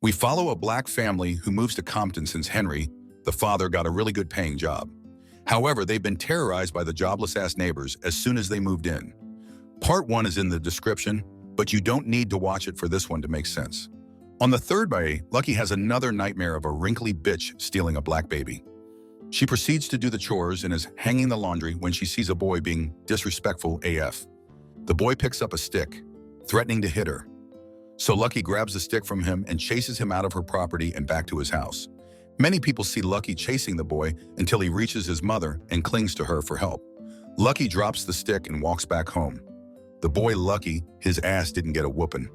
We follow a black family who moves to Compton since Henry, the father, got a really good paying job. However, they've been terrorized by the jobless-ass neighbors as soon as they moved in. Part 1 is in the description, but you don't need to watch it for this one to make sense. On the third day, Lucky has another nightmare of a wrinkly bitch stealing a black baby. She proceeds to do the chores and is hanging the laundry when she sees a boy being disrespectful AF. The boy picks up a stick, threatening to hit her. So Lucky grabs the stick from him and chases him out of her property and back to his house. Many people see Lucky chasing the boy until he reaches his mother and clings to her for help. Lucky drops the stick and walks back home. The boy Lucky, his ass didn't get a whooping.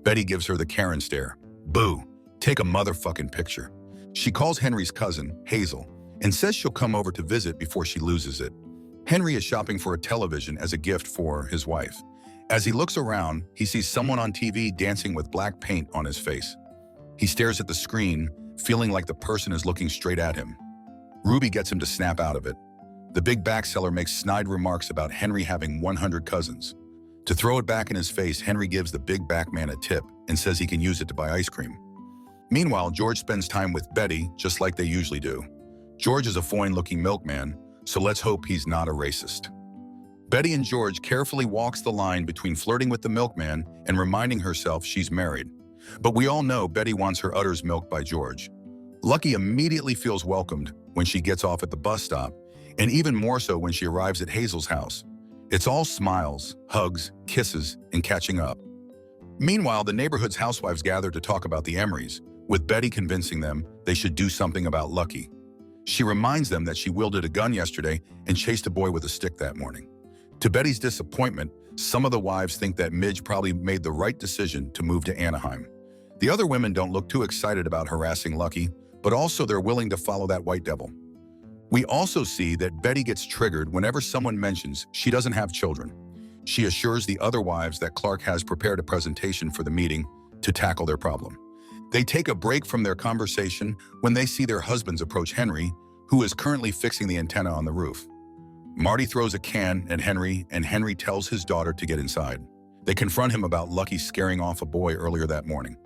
Betty gives her the Karen stare. Boo, take a motherfucking picture. She calls Henry's cousin, Hazel, and says she'll come over to visit before she loses it. Henry is shopping for a television as a gift for his wife. As he looks around, he sees someone on TV dancing with black paint on his face. He stares at the screen, feeling like the person is looking straight at him. Ruby gets him to snap out of it. The big back seller makes snide remarks about Henry having 100 cousins. To throw it back in his face, Henry gives the big back man a tip and says he can use it to buy ice cream. Meanwhile, George spends time with Betty, just like they usually do. George is a fine-looking milkman, so let's hope he's not a racist. Betty and George carefully walks the line between flirting with the milkman and reminding herself she's married. But we all know Betty wants her udders milked by George. Lucky immediately feels welcomed when she gets off at the bus stop, and even more so when she arrives at Hazel's house. It's all smiles, hugs, kisses, and catching up. Meanwhile, the neighborhood's housewives gather to talk about the Emorys, with Betty convincing them they should do something about Lucky. She reminds them that she wielded a gun yesterday and chased a boy with a stick that morning. To Betty's disappointment, some of the wives think that Midge probably made the right decision to move to Anaheim. The other women don't look too excited about harassing Lucky, but also they're willing to follow that white devil. We also see that Betty gets triggered whenever someone mentions she doesn't have children. She assures the other wives that Clark has prepared a presentation for the meeting to tackle their problem. They take a break from their conversation when they see their husbands approach Henry, who is currently fixing the antenna on the roof. Marty throws a can at Henry, and Henry tells his daughter to get inside. They confront him about Lucky scaring off a boy earlier that morning.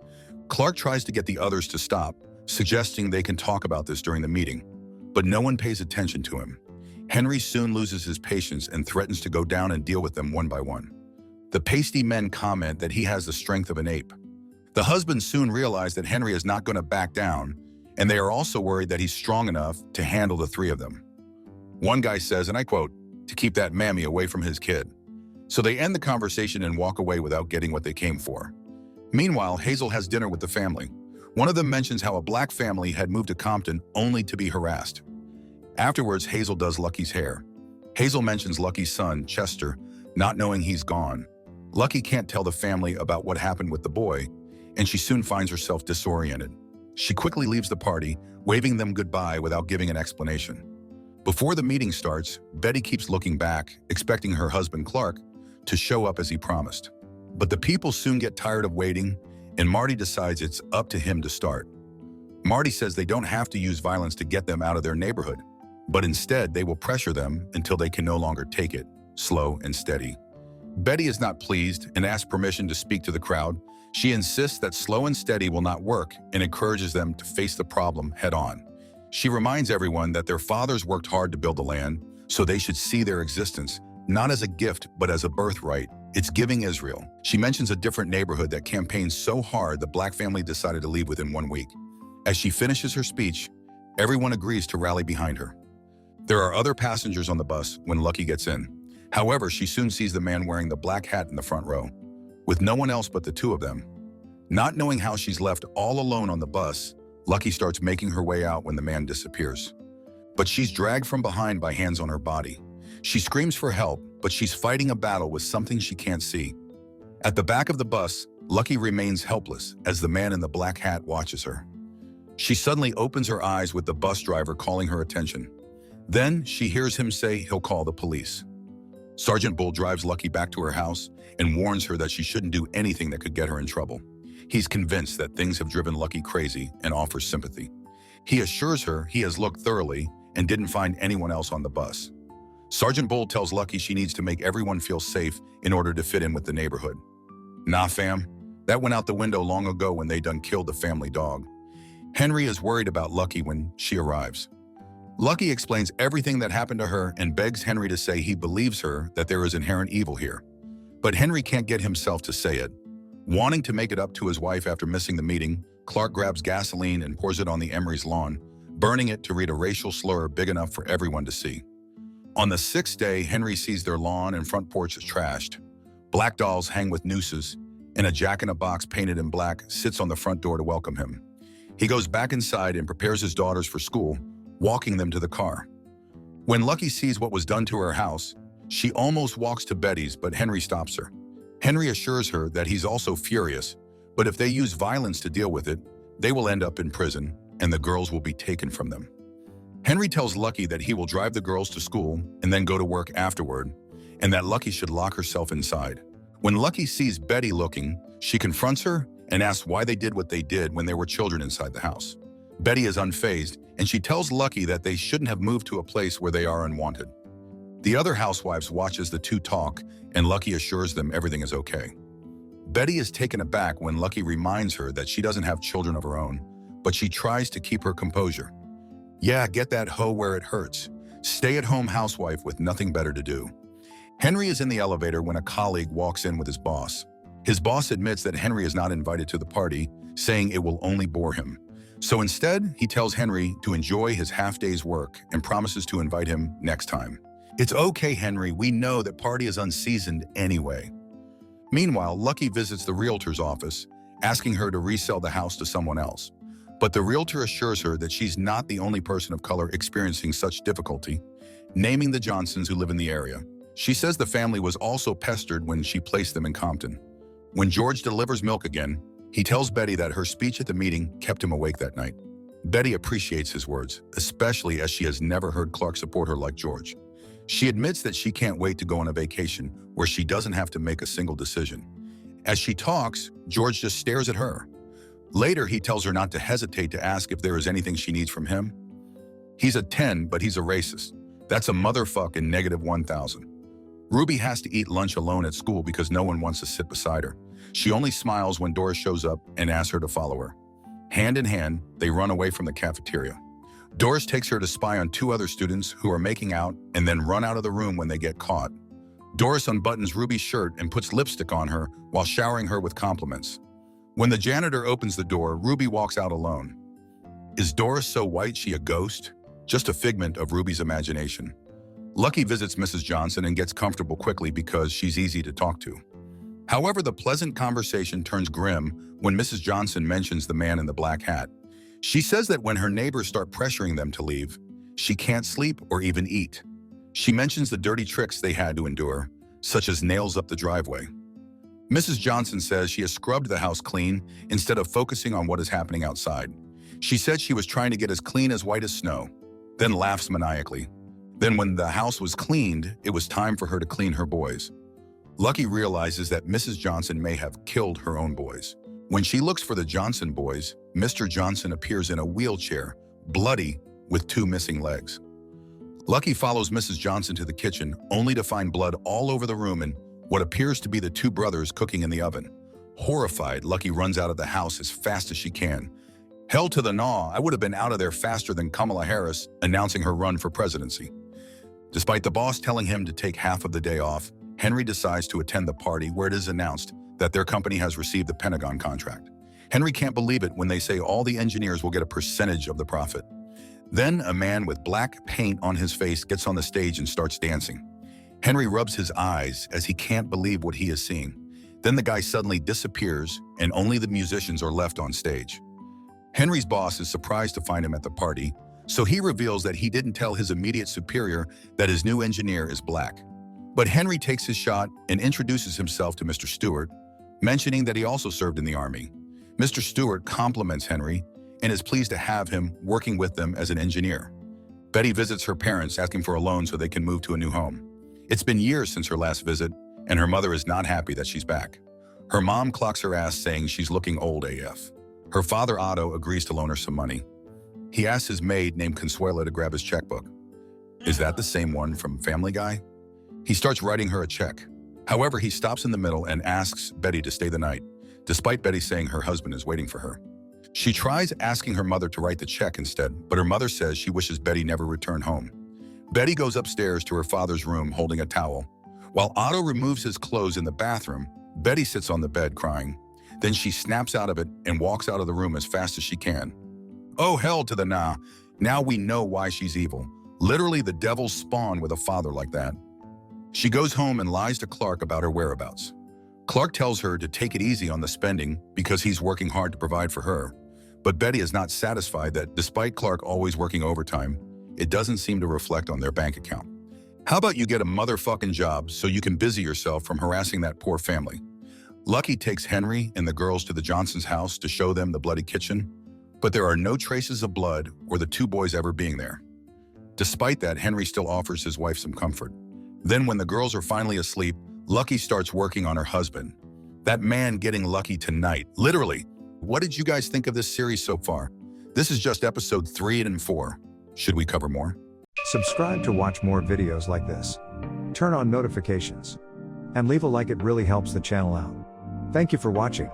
Clark tries to get the others to stop, suggesting they can talk about this during the meeting, but no one pays attention to him. Henry soon loses his patience and threatens to go down and deal with them one by one. The pasty men comment that he has the strength of an ape. The husbands soon realize that Henry is not going to back down, and they are also worried that he's strong enough to handle the three of them. One guy says, and I quote, to keep that mammy away from his kid. So they end the conversation and walk away without getting what they came for. Meanwhile, Hazel has dinner with the family. One of them mentions how a black family had moved to Compton only to be harassed. Afterwards, Hazel does Lucky's hair. Hazel mentions Lucky's son, Chester, not knowing he's gone. Lucky can't tell the family about what happened with the boy, and she soon finds herself disoriented. She quickly leaves the party, waving them goodbye without giving an explanation. Before the meeting starts, Betty keeps looking back, expecting her husband Clark to show up as he promised. But the people soon get tired of waiting, and Marty decides it's up to him to start. Marty says they don't have to use violence to get them out of their neighborhood, but instead they will pressure them until they can no longer take it, slow and steady. Betty is not pleased and asks permission to speak to the crowd. She insists that slow and steady will not work and encourages them to face the problem head on. She reminds everyone that their fathers worked hard to build the land, so they should see their existence not as a gift but as a birthright. It's giving Israel. She mentions a different neighborhood that campaigned so hard the black family decided to leave within 1 week. As she finishes her speech, everyone agrees to rally behind her. There are other passengers on the bus when Lucky gets in. However, she soon sees the man wearing the black hat in the front row, with no one else but the two of them. Not knowing how she's left all alone on the bus, Lucky starts making her way out when the man disappears. But she's dragged from behind by hands on her body. She screams for help, but she's fighting a battle with something she can't see. At the back of the bus, Lucky remains helpless as the man in the black hat watches her. She suddenly opens her eyes with the bus driver calling her attention. Then she hears him say he'll call the police. Sergeant Bull drives Lucky back to her house and warns her that she shouldn't do anything that could get her in trouble. He's convinced that things have driven Lucky crazy and offers sympathy. He assures her he has looked thoroughly and didn't find anyone else on the bus. Sergeant Bull tells Lucky she needs to make everyone feel safe in order to fit in with the neighborhood. Nah, fam, That went out the window long ago when they done killed the family dog. Henry is worried about Lucky when she arrives. Lucky explains everything that happened to her and begs Henry to say he believes her that there is inherent evil here. But Henry can't get himself to say it. Wanting to make it up to his wife after missing the meeting, Clark grabs gasoline and pours it on the Emory's lawn, burning it to read a racial slur big enough for everyone to see. On the sixth day, Henry sees their lawn and front porch is trashed. Black dolls hang with nooses, and a jack-in-a-box painted in black sits on the front door to welcome him. He goes back inside and prepares his daughters for school, walking them to the car. When Lucky sees what was done to her house, she almost walks to Betty's, but Henry stops her. Henry assures her that he's also furious, but if they use violence to deal with it, they will end up in prison, and the girls will be taken from them. Henry tells Lucky that he will drive the girls to school and then go to work afterward, and that Lucky should lock herself inside. When Lucky sees Betty looking, she confronts her and asks why they did what they did when there were children inside the house. Betty is unfazed, and she tells Lucky that they shouldn't have moved to a place where they are unwanted. The other housewives watch as the two talk, and Lucky assures them everything is okay. Betty is taken aback when Lucky reminds her that she doesn't have children of her own, but she tries to keep her composure. Yeah, get that hoe where it hurts. Stay-at-home housewife with nothing better to do. Henry is in the elevator when a colleague walks in with his boss. His boss admits that Henry is not invited to the party, saying it will only bore him. So instead, he tells Henry to enjoy his half-day's work and promises to invite him next time. It's okay, Henry, we know that party is unseasoned anyway. Meanwhile, Lucky visits the Realtor's office, asking her to resell the house to someone else. But the Realtor assures her that she's not the only person of color experiencing such difficulty, naming the Johnsons who live in the area. She says the family was also pestered when she placed them in Compton. When George delivers milk again, he tells Betty that her speech at the meeting kept him awake that night. Betty appreciates his words, especially as she has never heard Clark support her like George. She admits that she can't wait to go on a vacation where she doesn't have to make a single decision. As she talks, George just stares at her. Later, he tells her not to hesitate to ask if there is anything she needs from him. He's a 10, but he's a racist. That's a motherfucking negative 1,000. Ruby has to eat lunch alone at school because no one wants to sit beside her. She only smiles when Doris shows up and asks her to follow her. Hand in hand, they run away from the cafeteria. Doris takes her to spy on two other students who are making out and then run out of the room when they get caught. Doris unbuttons Ruby's shirt and puts lipstick on her while showering her with compliments. When the janitor opens the door, Ruby walks out alone. Is Doris so white she a ghost? Just a figment of Ruby's imagination. Lucky visits Mrs. Johnson and gets comfortable quickly because she's easy to talk to. However, the pleasant conversation turns grim when Mrs. Johnson mentions the man in the black hat. She says that when her neighbors start pressuring them to leave, she can't sleep or even eat. She mentions the dirty tricks they had to endure, such as nails up the driveway. Mrs. Johnson says she has scrubbed the house clean instead of focusing on what is happening outside. She said she was trying to get as clean as white as snow, then laughs maniacally. Then when the house was cleaned, it was time for her to clean her boys. Lucky realizes that Mrs. Johnson may have killed her own boys. When she looks for the Johnson boys, Mr. Johnson appears in a wheelchair, bloody, with two missing legs. Lucky follows Mrs. Johnson to the kitchen, only to find blood all over the room and what appears to be the two brothers cooking in the oven. Horrified, Lucky runs out of the house as fast as she can. Hell to the gnaw, I would have been out of there faster than Kamala Harris announcing her run for presidency. Despite the boss telling him to take half of the day off, Henry decides to attend the party where it is announced that their company has received the Pentagon contract. Henry can't believe it when they say all the engineers will get a percentage of the profit. Then a man with black paint on his face gets on the stage and starts dancing. Henry rubs his eyes as he can't believe what he is seeing. Then the guy suddenly disappears and only the musicians are left on stage. Henry's boss is surprised to find him at the party, so he reveals that he didn't tell his immediate superior that his new engineer is black. But Henry takes his shot and introduces himself to Mr. Stewart, mentioning that he also served in the Army. Mr. Stewart compliments Henry and is pleased to have him working with them as an engineer. Betty visits her parents asking for a loan so they can move to a new home. It's been years since her last visit, and her mother is not happy that she's back. Her mom clocks her ass saying she's looking old AF. Her father, Otto, agrees to loan her some money. He asks his maid named Consuelo to grab his checkbook. Is that the same one from Family Guy? He starts writing her a check. However, he stops in the middle and asks Betty to stay the night, despite Betty saying her husband is waiting for her. She tries asking her mother to write the check instead, but her mother says she wishes Betty never returned home. Betty goes upstairs to her father's room holding a towel. While Otto removes his clothes in the bathroom, Betty sits on the bed crying. Then she snaps out of it and walks out of the room as fast as she can. Oh, hell to the nah. Now we know why she's evil. Literally the devil's spawn with a father like that. She goes home and lies to Clark about her whereabouts. Clark tells her to take it easy on the spending because he's working hard to provide for her. But Betty is not satisfied that despite Clark always working overtime, it doesn't seem to reflect on their bank account. How about you get a motherfucking job so you can busy yourself from harassing that poor family? Lucky takes Henry and the girls to the Johnsons' house to show them the bloody kitchen, but there are no traces of blood or the two boys ever being there. Despite that, Henry still offers his wife some comfort. Then when the girls are finally asleep, Lucky starts working on her husband. That man getting lucky tonight, literally. What did you guys think of this series so far? This is just episode 3 and 4. Should we cover more? Subscribe to watch more videos like this. Turn on notifications. And leave a like, it really helps the channel out. Thank you for watching.